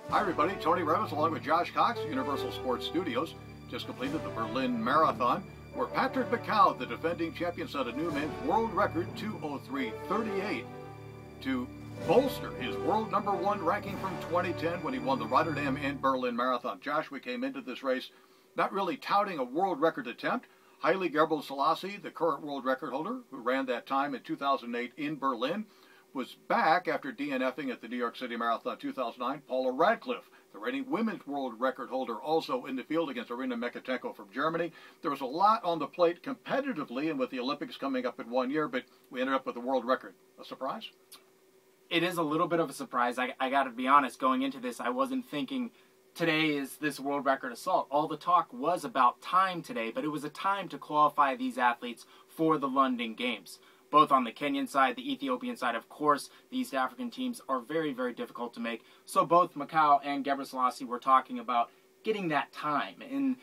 Hi everybody, Toni Reavis along with Josh Cox, Universal Sports Studios, just completed the Berlin Marathon, where Patrick Makau, the defending champion, set a new men's world record 2:03:38 to bolster his world #1 ranking from 2010 when he won the Rotterdam and Berlin Marathon. Josh, we came into this race not really touting a world record attempt. Haile Gebrselassie, the current world record holder, who ran that time in 2008 in Berlin, was back after DNFing at the New York City Marathon 2009. Paula Radcliffe, the reigning women's world record holder, also in the field against Irina Mekitenko from Germany. There was a lot on the plate competitively, and with the Olympics coming up in 1 year, but we ended up with a world record. A surprise? It is a little bit of a surprise. I got to be honest, going into this, I wasn't thinking today is this world record assault. All the talk was about time today, but it was a time to qualify these athletes for the London Games. Both on the Kenyan side, the Ethiopian side, of course, the East African teams are very, very difficult to make. So both Makau and Gebrselassie were talking about getting that time. And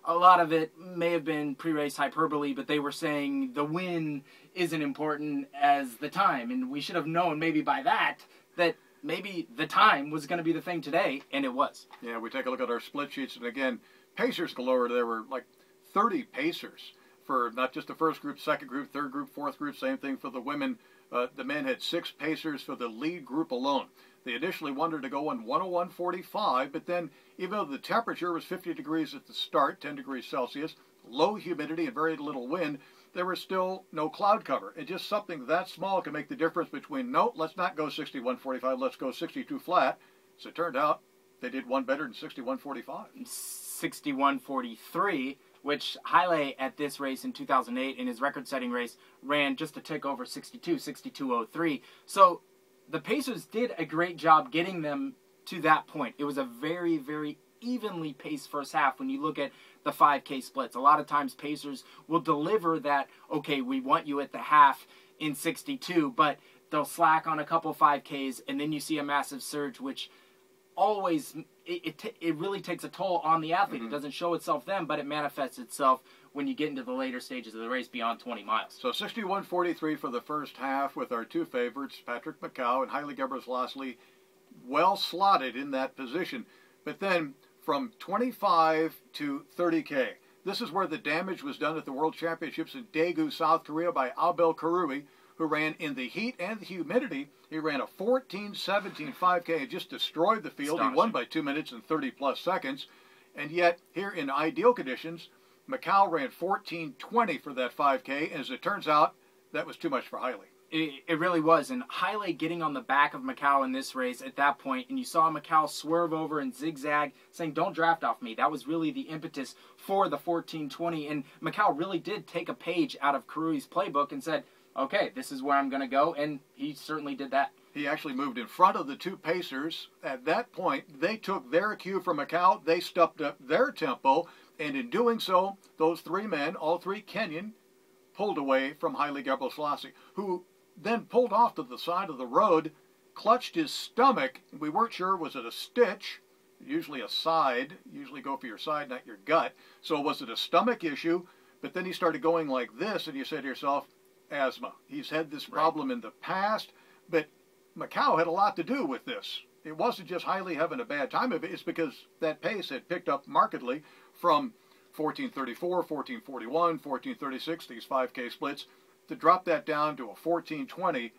a lot of it may have been pre-race hyperbole, but they were saying the win isn't important as the time. And we should have known maybe by that maybe the time was going to be the thing today, and it was. Yeah, we take a look at our split sheets, and again, pacers galore. There were like 30 pacers for not just the first group, second group, third group, fourth group, same thing for the women. The men had 6 pacers for the lead group alone. They initially wanted to go on 101.45, but then even though the temperature was 50 degrees at the start, 10 degrees Celsius, low humidity and very little wind, there was still no cloud cover. And just something that small can make the difference between, no, let's not go 61.45, let's go 62 flat. So it turned out they did one better than 61.45. 61.43. Which Haile at this race in 2008 in his record-setting race ran just a tick over 62.03. So the Pacers did a great job getting them to that point. It was a very, very evenly paced first half when you look at the 5K splits. A lot of times Pacers will deliver that, okay, we want you at the half in 62, but they'll slack on a couple 5Ks, and then you see a massive surge, which always, it really takes a toll on the athlete. It doesn't show itself then, but it manifests itself when you get into the later stages of the race beyond 20 miles. So 61.43 for the first half with our two favorites, Patrick Makau and Haile Gebrselassie, well slotted in that position. But then from 25 to 30K, this is where the damage was done at the World Championships in Daegu, South Korea by Abel Karui, who ran in the heat and the humidity. He ran a 14:17 5K and just destroyed the field. He won by 2 minutes and 30-plus seconds. And yet, here in ideal conditions, Makau ran 14:20 for that 5K. And as it turns out, that was too much for Haile. It really was. And Haile getting on the back of Makau in this race at that point, and you saw Makau swerve over and zigzag, saying, don't draft off me. That was really the impetus for the 14:20. And Makau really did take a page out of Karui's playbook and said, okay, this is where I'm going to go, and he certainly did that. He actually moved in front of the two pacers. At that point, they took their cue from Makau. They stepped up their tempo, and in doing so, those three men, all three Kenyan, pulled away from Haile Gebrselassie, who then pulled off to the side of the road, clutched his stomach. We weren't sure, was it a stitch? Usually a side. Usually go for your side, not your gut. So was it a stomach issue? But then he started going like this, and you say to yourself, asthma. He's had this problem in the past, but Makau had a lot to do with this. It wasn't just Haile having a bad time of it. It's because that pace had picked up markedly from 14:34, 14:41, 14:36, these 5K splits, to drop that down to a 14:20.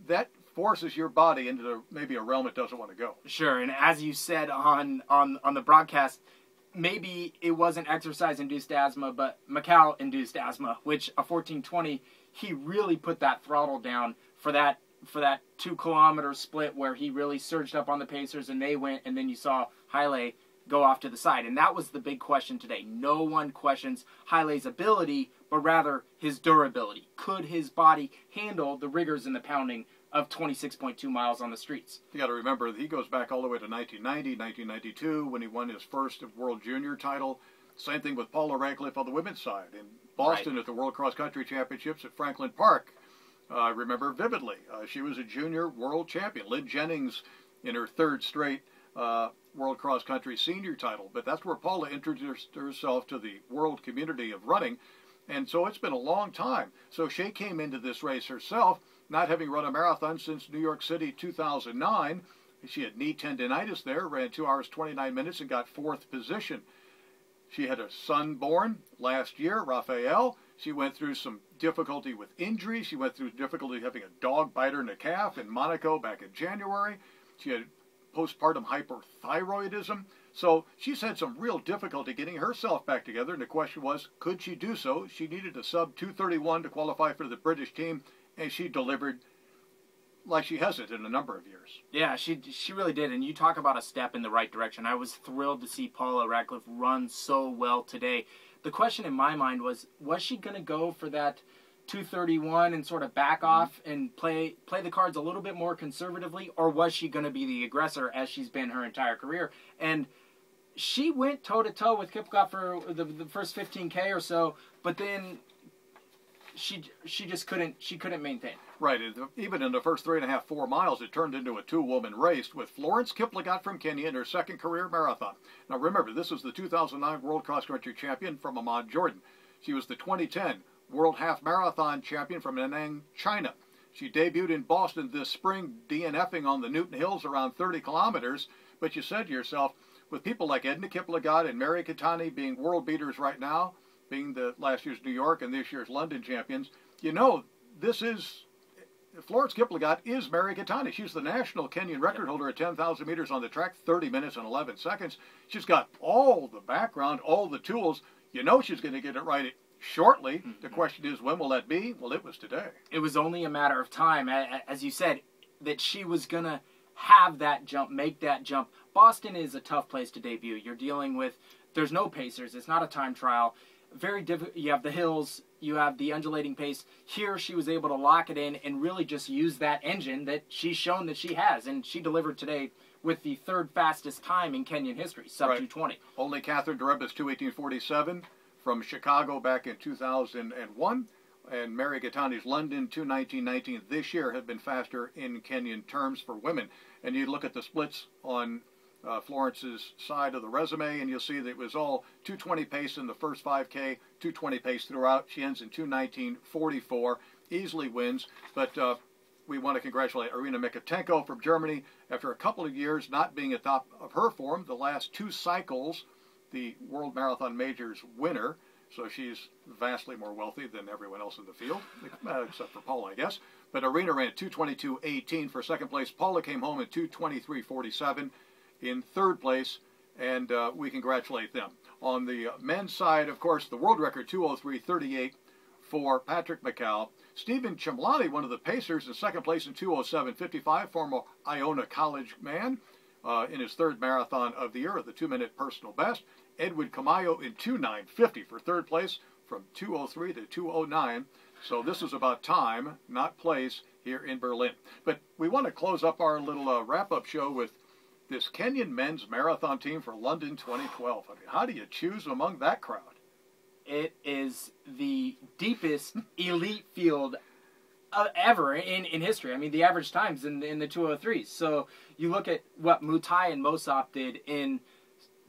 That forces your body into maybe a realm it doesn't want to go. Sure, and as you said on the broadcast, maybe it wasn't exercise-induced asthma, but Makau-induced asthma, which a 14:20, he really put that throttle down for that 2-kilometer split where he really surged up on the Pacers and they went, and then you saw Haile go off to the side. And that was the big question today. No one questions Haile's ability, but rather his durability. Could his body handle the rigors and the pounding of 26.2 miles on the streets? You got to remember, he goes back all the way to 1990, 1992, when he won his first World Junior title. Same thing with Paula Radcliffe on the women's side. In Boston at the World Cross Country Championships at Franklin Park, I remember vividly. She was a junior world champion. Lynn Jennings in her third straight World Cross Country senior title. But that's where Paula introduced herself to the world community of running. And so it's been a long time. So she came into this race herself, not having run a marathon since New York City 2009, She had knee tendonitis there, ran 2 hours 29 minutes and got 4th position. She had a son born last year, Raphael. She went through some difficulty with injury. She went through difficulty having a dog bite her in the calf in Monaco back in January. She had postpartum hyperthyroidism. So she's had some real difficulty getting herself back together, and the question was, could she do so? She needed a sub 231 to qualify for the British team, and she delivered like she hasn't in a number of years. Yeah, she really did, and you talk about a step in the right direction. I was thrilled to see Paula Radcliffe run so well today. The question in my mind was she going to go for that 231 and sort of back off and play the cards a little bit more conservatively, or was she going to be the aggressor as she's been her entire career? And she went toe-to-toe with Kiplagat for the first 15K or so, but then she just couldn't maintain. Right. Even in the first 3.5, 4 miles, it turned into a 2-woman race with Florence Kiplagat from Kenya in her second career marathon. Now remember, this is the 2009 World Cross Country Champion from Amman, Jordan. She was the 2010 World Half Marathon Champion from Nanning, China. She debuted in Boston this spring, DNFing on the Newton Hills around 30 kilometers. But you said to yourself, with people like Edna Kiplagat and Mary Keitany being world beaters right now, being the last year's New York and this year's London champions, you know, Florence Kiplagat is Mary Keitany. She's the national Kenyan record holder at 10,000 meters on the track, 30 minutes and 11 seconds. She's got all the background, all the tools. You know she's going to get it right shortly. The question is, when will that be? Well, it was today. It was only a matter of time, as you said, that she was going to have that jump, make that jump. Boston is a tough place to debut. You're dealing with, there's no pacers. It's not a time trial. Very difficult. You have the hills. You have the undulating pace. Here, she was able to lock it in and really just use that engine that she's shown that she has. And she delivered today with the 3rd fastest time in Kenyan history, sub 220. Only Catherine Dereba's 2:18:47 from Chicago back in 2001. And Mary Keitany's London 2:19:19 this year have been faster in Kenyan terms for women. And you look at the splits on Florence's side of the resume, and you'll see that it was all 2:20 pace in the first 5K, 2:20 pace throughout. She ends in 2:19:44, easily wins. But we want to congratulate Irina Mikatenko from Germany. After a couple of years not being at top of her form, the last 2 cycles, the World Marathon Majors winner. So she's vastly more wealthy than everyone else in the field, except for Paula, I guess. But Irina ran 2:22:18 for second place. Paula came home at 2:23:47 in third place, and we congratulate them. On the men's side, of course, the world record 2:03:38 for Patrick Makau. Stephen Chimlani, one of the pacers, in second place in 2:07:55, former Iona College man, in his 3rd marathon of the year, the 2-minute personal best. Edwin Camayo in 2:09:50 for 3rd place, from 2:03 to 2:09. So this is about time, not place, here in Berlin. But we want to close up our little wrap-up show with this Kenyan men's marathon team for London 2012. I mean, how do you choose among that crowd? It is the deepest elite field ever in history. I mean, the average times in the 2:03s. So you look at what Mutai and Mosop did in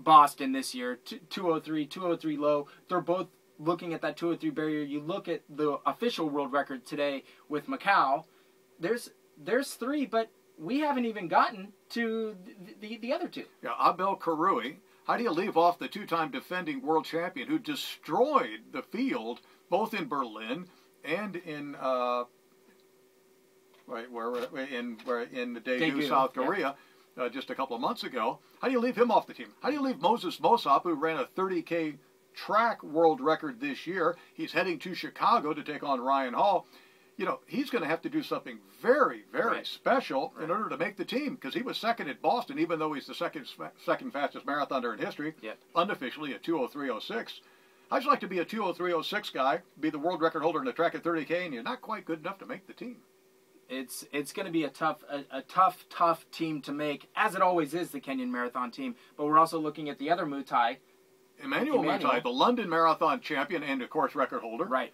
Boston this year, 2:03 low. They're both looking at that 2:03 barrier. You look at the official world record today with Makau. There's 3, but we haven't even gotten to the other 2. Yeah, Abel Karui. How do you leave off the 2-time defending world champion who destroyed the field both in Berlin and in in Daegu, South Korea, just a couple of months ago? How do you leave him off the team? How do you leave Moses Mosop, who ran a 30K track world record this year? He's heading to Chicago to take on Ryan Hall. You know, he's going to have to do something very, very special in order to make the team, because he was second at Boston, even though he's the second fastest marathoner in history, unofficially at 2:03:06. I'd just like to be a 2:03:06 guy, be the world record holder in the track at 30K, and you're not quite good enough to make the team. It's going to be a tough team to make, as it always is, the Kenyan marathon team. But we're also looking at the other Mutai, Emmanuel Mutai, the London Marathon champion and, of course, record holder. Right.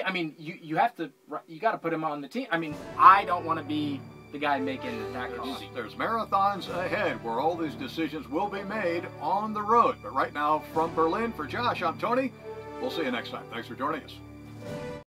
I mean, you got to put him on the team. I mean, I don't want to be the guy making that call. There's marathons ahead where all these decisions will be made on the road. But right now, from Berlin, for Josh, I'm Tony. We'll see you next time. Thanks for joining us.